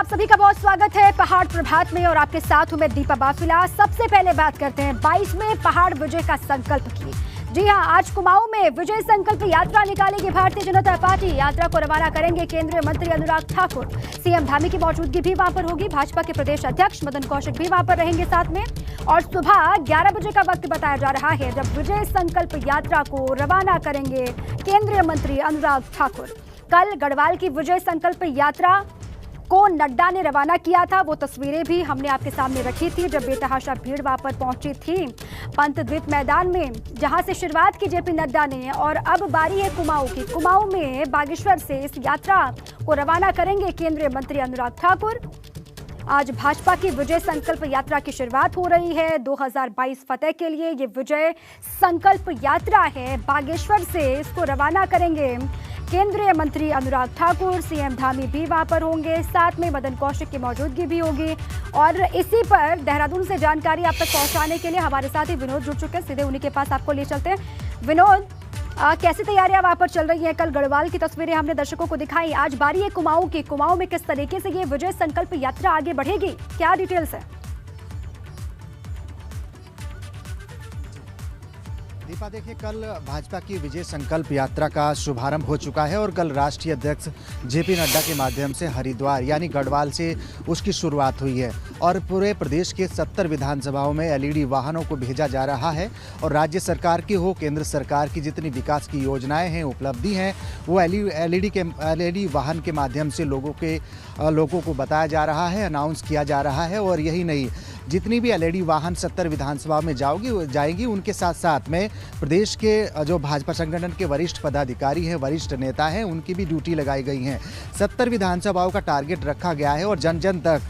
आप सभी का बहुत स्वागत है पहाड़ प्रभात में और आपके साथ हूं मैं दीपा बाफिला। सबसे पहले बात करते हैं 22वें पहाड़ विजय का संकल्प की। जी हां, आज कुमाऊं में विजय संकल्प यात्रा निकालेगी भारतीय जनता पार्टी। यात्रा को रवाना करेंगे केंद्रीय मंत्री अनुराग ठाकुर। सीएम धामी की मौजूदगी भी वहां पर होगी। भाजपा के प्रदेश अध्यक्ष मदन कौशिक भी वहां पर रहेंगे साथ में। और सुबह 11 बजे का वक्त बताया जा रहा है जब विजय संकल्प यात्रा को रवाना करेंगे केंद्रीय मंत्री अनुराग ठाकुर। कल गढ़वाल की विजय संकल्प यात्रा को नड्डा ने रवाना किया था। वो तस्वीरें भी हमने आपके सामने रखी थी जब बेतहाशा भीड़ वहां पर पहुंची थी पंत द्वीप मैदान में, जहां से शुरुआत की जेपी नड्डा ने। और अब बारी है कुमाऊं की। कुमाऊं में बागेश्वर से इस यात्रा को रवाना करेंगे केंद्रीय मंत्री अनुराग ठाकुर। आज भाजपा की विजय संकल्प यात्रा की शुरुआत हो रही है। 2022 फतेह के लिए ये विजय संकल्प यात्रा है। बागेश्वर से इसको रवाना करेंगे केंद्रीय मंत्री अनुराग ठाकुर। सीएम धामी भी वहां पर होंगे, साथ में मदन कौशिक की मौजूदगी भी होगी। और इसी पर देहरादून से जानकारी आप तक पहुंचाने के लिए हमारे साथ ही विनोद जुड़ चुके हैं। सीधे उन्हीं के पास आपको ले चलते हैं। विनोद, कैसी तैयारियां वहां पर चल रही हैं? कल गढ़वाल की तस्वीरें हमने दर्शकों को दिखाई, आज बारी है कुमाऊं की। कुमाऊं में किस तरीके से ये विजय संकल्प यात्रा आगे बढ़ेगी, क्या डिटेल्स है? दीपा, देखिए, कल भाजपा की विजय संकल्प यात्रा का शुभारंभ हो चुका है और कल राष्ट्रीय अध्यक्ष जेपी नड्डा के माध्यम से हरिद्वार यानी गढ़वाल से उसकी शुरुआत हुई है। और पूरे प्रदेश के 70 विधानसभाओं में एलईडी वाहनों को भेजा जा रहा है। और राज्य सरकार की हो, केंद्र सरकार की जितनी विकास की योजनाएं हैं, उपलब्धि हैं, वो एलईडी वाहन के माध्यम से लोगों को बताया जा रहा है, अनाउंस किया जा रहा है। और यही नहीं, जितनी भी एलईडी वाहन 70 विधानसभा में जाएंगी, उनके साथ साथ में प्रदेश के जो भाजपा संगठन के वरिष्ठ पदाधिकारी हैं, वरिष्ठ नेता हैं, उनकी भी ड्यूटी लगाई गई हैं। 70 विधानसभाओं का टारगेट रखा गया है और जन जन तक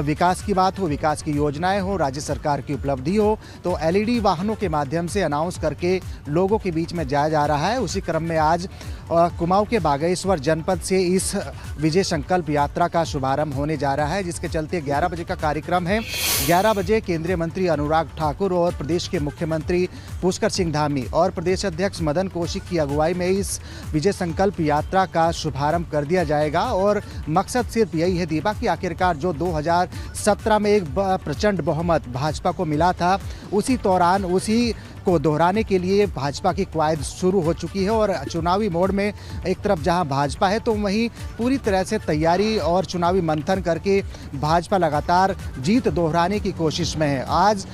विकास की बात हो, विकास की योजनाएं हो, राज्य सरकार की उपलब्धि हो, तो एलईडी वाहनों के माध्यम से अनाउंस करके लोगों के बीच में जाया जा रहा है। उसी क्रम में आज कुमाऊं के बागेश्वर जनपद से इस विजय संकल्प यात्रा का शुभारंभ होने जा रहा है, जिसके चलते 11 बजे का कार्यक्रम है। 11 बजे केंद्रीय मंत्री अनुराग ठाकुर और प्रदेश के मुख्यमंत्री पुष्कर सिंह धामी और प्रदेश अध्यक्ष मदन कौशिक की अगुवाई में इस विजय संकल्प यात्रा का शुभारंभ कर दिया जाएगा। और मकसद सिर्फ यही है दीपा कि आखिरकार जो 2017 में एक प्रचंड बहुमत भाजपा को मिला था, उसी दौरान उसी को दोहराने के लिए भाजपा की कवायद शुरू हो चुकी है। और चुनावी मोड में एक तरफ जहां भाजपा है, तो वहीं पूरी तरह से तैयारी और चुनावी मंथन करके भाजपा लगातार जीत दोहराने की कोशिश में है। आज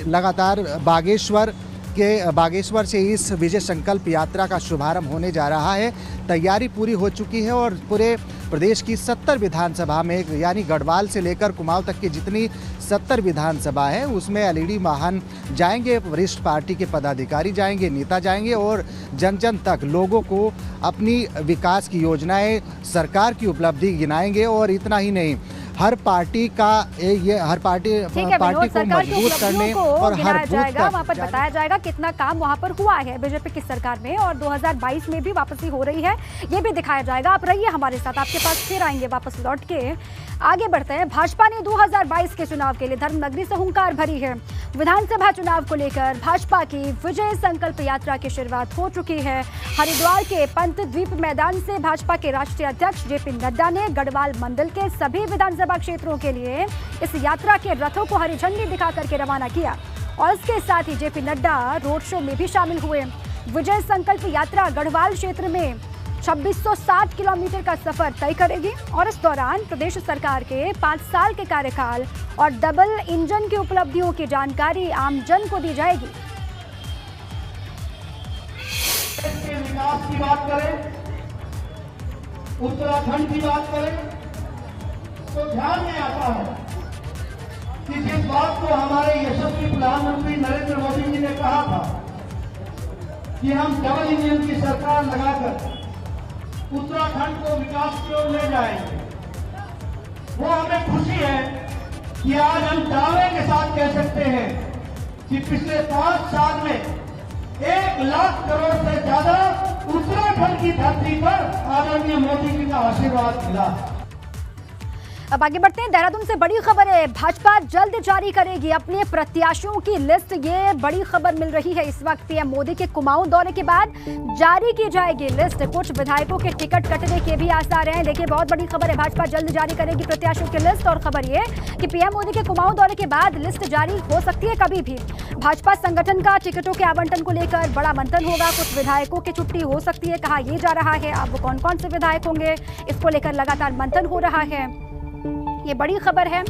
लगातार बागेश्वर से इस विजय संकल्प यात्रा का शुभारंभ होने जा रहा है। तैयारी पूरी हो चुकी है और पूरे प्रदेश की 70 विधानसभा में, यानी गढ़वाल से लेकर कुमाऊं तक की जितनी 70 विधानसभा है, उसमें एलईडी वाहन जाएंगे, वरिष्ठ पार्टी के पदाधिकारी जाएंगे, नेता जाएंगे और जन जन तक लोगों को अपनी विकास की योजनाएं, सरकार की उपलब्धि गिनाएंगे। और इतना ही नहीं, हर पार्टी को मजबूत करने और हर बूथ तक वहाँ पर बताया जाएगा कितना काम वहाँ पर हुआ है बीजेपी की सरकार में और 2022 में भी वापसी हो रही है, ये भी दिखाया जाएगा। आप रहिए हमारे साथ, आपके पास फिर आएंगे वापस लौट के। आगे बढ़ते हैं। भाजपा ने 2022 के चुनाव के लिए धर्मनगरी से हुंकार भरी है। विधानसभा चुनाव को लेकर भाजपा की विजय संकल्प यात्रा की शुरुआत हो चुकी है। हरिद्वार के पंत द्वीप मैदान से भाजपा के राष्ट्रीय अध्यक्ष जेपी नड्डा ने गढ़वाल मंडल के सभी विधानसभा क्षेत्रों के लिए इस यात्रा के रथों को हरी झंडी दिखा करके रवाना किया। और इसके साथ ही जेपी नड्डा रोड शो में भी शामिल हुए। विजय संकल्प यात्रा गढ़वाल क्षेत्र में 2660 किलोमीटर का सफर तय करेगी और इस दौरान प्रदेश सरकार के 5 साल के कार्यकाल और डबल इंजन की उपलब्धियों की जानकारी आमजन को दी जाएगी। इसके विकास की बात करें, उत्तराखंड की बात करें, तो ध्यान में आता है कि जिस बात को हमारे यशस्वी प्रधानमंत्री नरेंद्र मोदी जी ने कहा था कि हम डबल इंजन की सरकार लगाकर उत्तराखंड को विकास की ओर ले जाएंगे, वो हमें खुशी है कि आज हम दावे के साथ कह सकते हैं कि पिछले 5 साल में 1 लाख करोड़ से ज्यादा उत्तराखंड की धरती पर आदरणीय मोदी जी का आशीर्वाद मिला। अब आगे बढ़ते हैं। देहरादून से बड़ी खबर है, भाजपा जल्द जारी करेगी अपने प्रत्याशियों की लिस्ट। ये बड़ी खबर मिल रही है इस वक्त। पीएम मोदी के कुमाऊं दौरे के बाद जारी की जाएगी लिस्ट। कुछ विधायकों के टिकट कटने के भी आसार हैं। देखिए, बहुत बड़ी खबर है, भाजपा जल्द जारी करेगी प्रत्याशियों की लिस्ट। और खबर ये कि पीएम मोदी के कुमाऊं दौरे के बाद लिस्ट जारी हो सकती है कभी भी। भाजपा संगठन का टिकटों के आवंटन को लेकर बड़ा मंथन होगा। कुछ विधायकों की छुट्टी हो सकती है, कहा यह जा रहा है। अब वो कौन कौन से विधायक होंगे, इसको लेकर लगातार मंथन हो रहा है। ये बड़ी खबर है,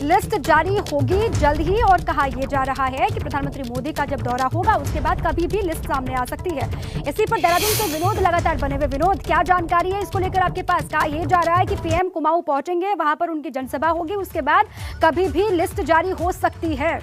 लिस्ट जारी होगी जल्द ही। और कहा यह जा रहा है कि प्रधानमंत्री मोदी का जब दौरा होगा उसके बाद कभी भी लिस्ट सामने आ सकती है। इसी पर देहरादून से विनोद लगातार बने हुए। विनोद, क्या जानकारी है इसको लेकर आपके पास? कहा यह जा रहा है कि पीएम कुमाऊं पहुंचेंगे, वहां पर उनकी जनसभा होगी, उसके बाद कभी भी लिस्ट जारी हो सकती है।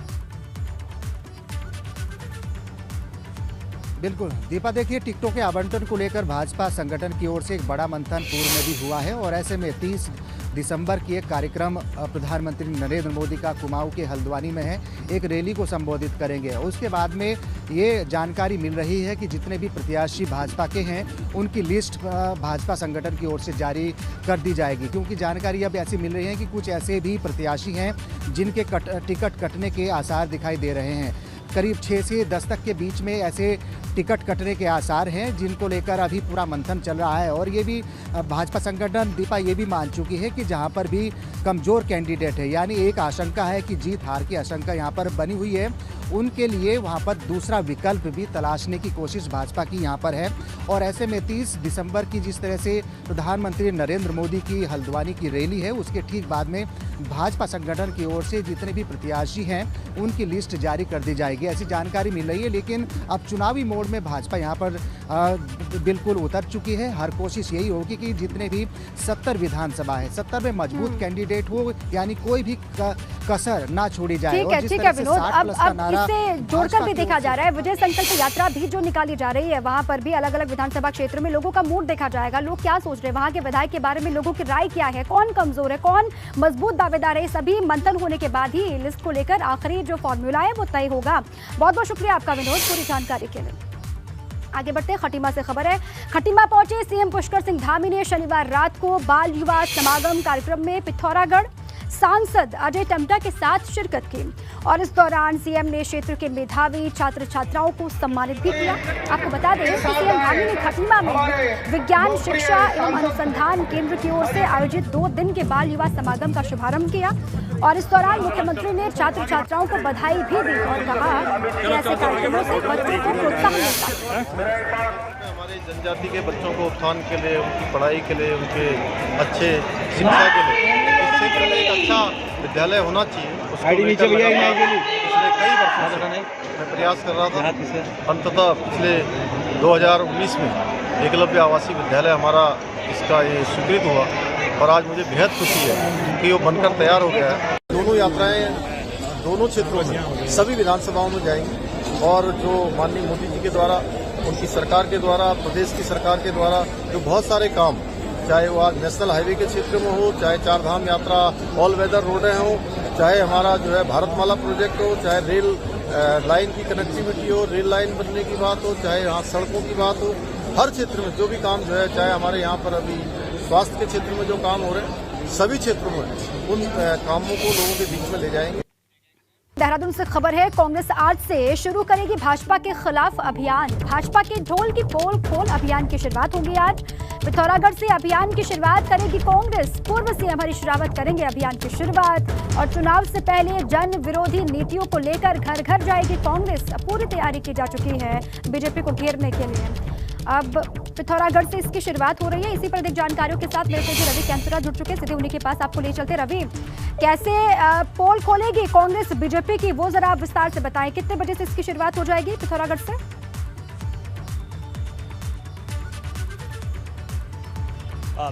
बिल्कुल दीपा, देखिए, टिकटों के आवंटन को लेकर भाजपा संगठन की ओर से एक बड़ा मंथन पूर्व में भी हुआ है। और ऐसे में 30 दिसंबर की एक कार्यक्रम प्रधानमंत्री नरेंद्र मोदी का कुमाऊं के हल्द्वानी में है, एक रैली को संबोधित करेंगे। उसके बाद में ये जानकारी मिल रही है कि जितने भी प्रत्याशी भाजपा के हैं उनकी लिस्ट भाजपा संगठन की ओर से जारी कर दी जाएगी। क्योंकि जानकारी अब ऐसी मिल रही है कि कुछ ऐसे भी प्रत्याशी हैं जिनके टिकट कटने के आसार दिखाई दे रहे हैं। करीब 6 से 10 तक के बीच में ऐसे टिकट कटने के आसार हैं, जिनको लेकर अभी पूरा मंथन चल रहा है। और ये भी भाजपा संगठन दीपा ये भी मान चुकी है कि जहां पर भी कमज़ोर कैंडिडेट है, यानी एक आशंका है कि जीत हार की आशंका यहां पर बनी हुई है, उनके लिए वहां पर दूसरा विकल्प भी तलाशने की कोशिश भाजपा की यहां पर है। और ऐसे में 30 दिसंबर की जिस तरह से प्रधानमंत्री नरेंद्र मोदी की हल्द्वानी की रैली है, उसके ठीक बाद में भाजपा संगठन की ओर से जितने भी प्रत्याशी हैं उनकी लिस्ट जारी कर दी जाएगी, ऐसी जानकारी मिल रही है। लेकिन अब चुनावी मोड में भाजपा यहाँ पर बिल्कुल उतर चुकी है। हर कोशिश यही होगी कि जितने भी 70 विधानसभा है, 70 में मजबूत कैंडिडेट हो, यानी कोई भी कसर ना छोड़ी जाए। ठीक है विनोद, अब इससे जोड़कर भी देखा जा रहा है, विजय संकल्प यात्रा भी जो निकाली जा रही है, वहां पर भी अलग अलग विधानसभा क्षेत्र में लोगों का मूड देखा जाएगा। लोग क्या सोच रहे हैं, वहां के विधायक के बारे में लोगों की राय क्या है, कौन कमजोर है, कौन मजबूत दावेदार है, सभी मंथन होने के बाद ही लिस्ट को लेकर आखिरी जो फॉर्मूला है वो तय होगा। बहुत बहुत शुक्रिया आपका विनोद पूरी जानकारी के लिए। आगे बढ़ते हैं, खटीमा से खबर है। खटीमा पहुंचे सीएम पुष्कर सिंह धामी ने शनिवार रात को बाल युवा समागम कार्यक्रम में पिथौरागढ़ सांसद अजय टम्टा के साथ शिरकत की। और इस दौरान सीएम ने क्षेत्र के मेधावी छात्र छात्राओं को सम्मानित भी किया। आपको बता दें कि सीएम धामी ने खटीमा में विज्ञान शिक्षा एवं अनुसंधान केंद्र की ओर से आयोजित 2 दिन के बाल युवा समागम का शुभारंभ किया। और इस दौरान मुख्यमंत्री ने छात्र छात्राओं को बधाई भी दी और कहा कि ऐसे कार्यक्रमों से बच्चों को प्रोत्साहन मिलता है। हमारी जनजाति के बच्चों को उत्थान के लिए, उनकी पढ़ाई के लिए, उनके अच्छे शिक्षा के लिए इस क्षेत्र में एक अच्छा विद्यालय होना चाहिए। पिछले कई वर्षों से मैं प्रयास कर रहा था। अंततः पिछले 2019 में एकलव्य आवासीय विद्यालय हमारा इसका ये स्वीकृत हुआ और आज मुझे बेहद खुशी है कि वो बनकर तैयार हो गया है। दोनों यात्राएं दोनों क्षेत्रों में सभी विधानसभाओं में जाएंगी और जो माननीय मोदी जी के द्वारा, उनकी सरकार के द्वारा, प्रदेश की सरकार के द्वारा जो बहुत सारे काम, चाहे वो आज नेशनल हाईवे के क्षेत्र में हो, चाहे 4 धाम यात्रा ऑल वेदर रोडें हो, चाहे हमारा जो है भारतमाला प्रोजेक्ट हो, चाहे रेल लाइन की कनेक्टिविटी हो, रेल लाइन बनने की बात हो, चाहे यहाँ सड़कों की बात हो, हर क्षेत्र में जो भी काम जो है, चाहे हमारे यहाँ पर अभी स्वास्थ्य के क्षेत्र में जो काम हो रहे हैं, सभी क्षेत्रों में उन कामों को लोगों के बीच में ले जाएंगे। देहरादून से खबर है, कांग्रेस आज से शुरू करेगी भाजपा के खिलाफ अभियान। भाजपा के ढोल की पोल खोल अभियान की शुरुआत होगी आज। पिथौरागढ़ से अभियान की शुरुआत करेगी कांग्रेस। पूर्व सीएम हरीश रावत करेंगे अभियान की शुरुआत। और चुनाव से पहले जन विरोधी नीतियों को लेकर घर घर जाएगी कांग्रेस। पूरी तैयारी की जा चुकी है बीजेपी को घेरने के लिए। अब पिथौरागढ़ से इसकी शुरुआत हो रही है। इसी पर अधिक जानकारियों के साथ मेरे से रवि कैंसरा जुड़ चुके, सीधे उन्हीं के पास आपको ले चलते। रवि, कैसे पोल खोलेगी कांग्रेस बीजेपी की, वो जरा आप विस्तार से बताएं। कितने बजे से इसकी शुरुआत हो जाएगी पिथौरागढ़ से?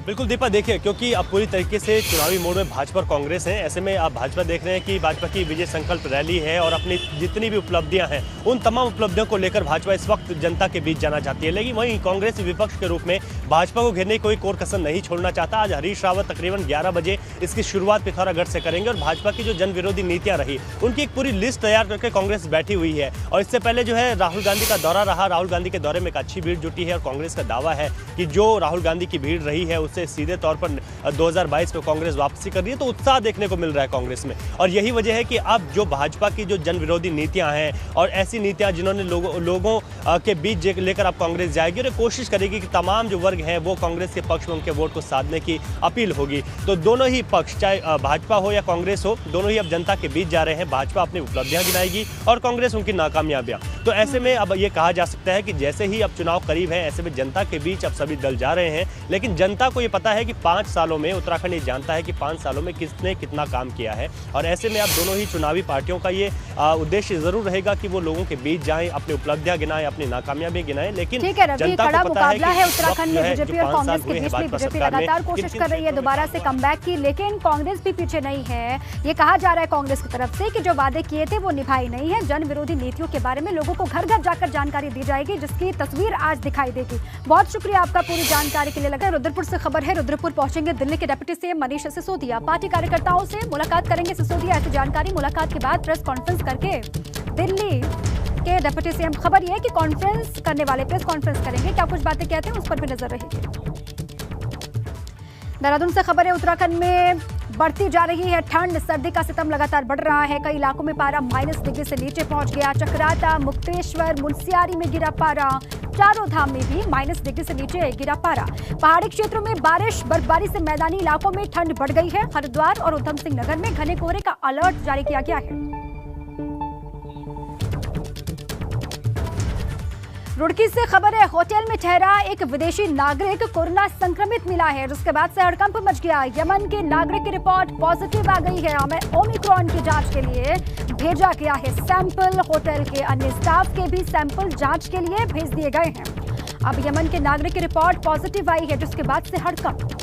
बिल्कुल दीपा, देखिए, क्योंकि अब पूरी तरीके से चुनावी मोड में भाजपा और कांग्रेस हैं, ऐसे में आप भाजपा देख रहे हैं कि भाजपा की विजय संकल्प रैली है और अपनी जितनी भी उपलब्धियां हैं उन तमाम उपलब्धियों को लेकर भाजपा इस वक्त जनता के बीच जाना चाहती है। लेकिन वहीं कांग्रेस विपक्ष के रूप में भाजपा को घेरने की कोई कोर कसर नहीं छोड़ना चाहता। आज हरीश रावत तकरीबन 11 बजे इसकी शुरुआत पिथौरागढ़ से करेंगे और भाजपा की जो जन विरोधी नीतियां रही उनकी एक पूरी लिस्ट तैयार करके कांग्रेस बैठी हुई है। और इससे पहले जो है राहुल गांधी का दौरा रहा, राहुल गांधी के दौरे में एक अच्छी भीड़ जुटी है और कांग्रेस का दावा है कि जो राहुल गांधी की भीड़ रही है है उससे सीधे तौर पर 2022 में कांग्रेस वापसी कर रही है, तो उत्साह देखने को मिल रहा है कांग्रेस में। और यही वजह है कि अब जो भाजपा की जो जन विरोधी नीतियां हैं और ऐसी नीतियां जिन्होंने लोगों के बीच लेकर अब कांग्रेस जाएगी और कोशिश करेगी कि तमाम जो वर्ग हैं वो कांग्रेस के पक्ष में उनके वोट को साधने की अपील होगी। तो दोनों ही पक्ष, चाहे भाजपा हो या कांग्रेस हो, दोनों ही अब जनता के बीच जा रहे हैं। भाजपा अपनी उपलब्धियां गिनाएगी और कांग्रेस उनकी नाकामयाबियां। तो ऐसे में अब ये कहा जा सकता है कि जैसे ही अब चुनाव करीब है, ऐसे में जनता के बीच अब सभी दल जा रहे हैं। लेकिन जनता को ये पता है कि 5 सालों में उत्तराखंड ये जानता है कि 5 सालों में किसने कितना काम किया है। और ऐसे में अब दोनों ही चुनावी पार्टियों का ये उद्देश्य जरूर रहेगा कि वो लोगों के बीच जाएं, अपनी उपलब्धियां गिनाएं, अपनी नाकामयाबी गिनाएं। लेकिन ठीक है रवि, कड़ा मुकाबला है उत्तराखंड में बीजेपी और कांग्रेस के बीच में। बीजेपी सरकार लगातार कोशिश कर रही है दोबारा से कमबैक की, लेकिन कांग्रेस भी पीछे नहीं है। ये कहा जा रहा है कांग्रेस की तरफ से कि जो वादे किए थे वो निभाए नहीं है। जन विरोधी नीतियों के बारे में लोगों को घर घर जाकर जानकारी दी जाएगी, जिसकी तस्वीर आज दिखाई देगी। बहुत शुक्रिया आपका पूरी जानकारी के लिए। लगा रुद्रपुर से खबर है, रुद्रपुर पहुंचेंगे दिल्ली के deputy CM Manish Sisodia. Party कार्यकर्ताओं से मुलाकात करेंगे सिसोदिया। ऐसी जानकारी मुलाकात के बाद प्रेस कॉन्फ्रेंस करके दिल्ली के डिप्टी सीएम, खबर यह है कि कॉन्फ्रेंस करने वाले प्रेस कॉन्फ्रेंस करेंगे। क्या कुछ बातें कहते हैं उस पर भी नजर रहेगी। देहरादून से खबर है, उत्तराखंड में बढ़ती जा रही है ठंड। सर्दी का सितम लगातार बढ़ रहा है। कई इलाकों में पारा -डिग्री से नीचे पहुंच गया। चक्राता, मुक्तेश्वर, मुनस्यारी में गिरा पारा। चारों धाम में भी -डिग्री से नीचे गिरा पारा। पहाड़ी क्षेत्रों में बारिश, बर्फबारी से मैदानी इलाकों में ठंड बढ़ गई है। हरिद्वार और उधम सिंह नगर में घने कोहरे का अलर्ट जारी किया गया है। रुड़की से खबर है, होटल में ठहरा एक विदेशी नागरिक कोरोना संक्रमित मिला है, जिसके बाद से हड़कंप मच गया। यमन के नागरिक की रिपोर्ट पॉजिटिव आ गई है। हमें ओमिक्रॉन की जांच के लिए भेजा गया है सैंपल। होटल के अन्य स्टाफ के भी सैंपल जांच के लिए भेज दिए गए हैं। अब यमन के नागरिक की रिपोर्ट पॉजिटिव आई है, जिसके बाद से हड़कंप।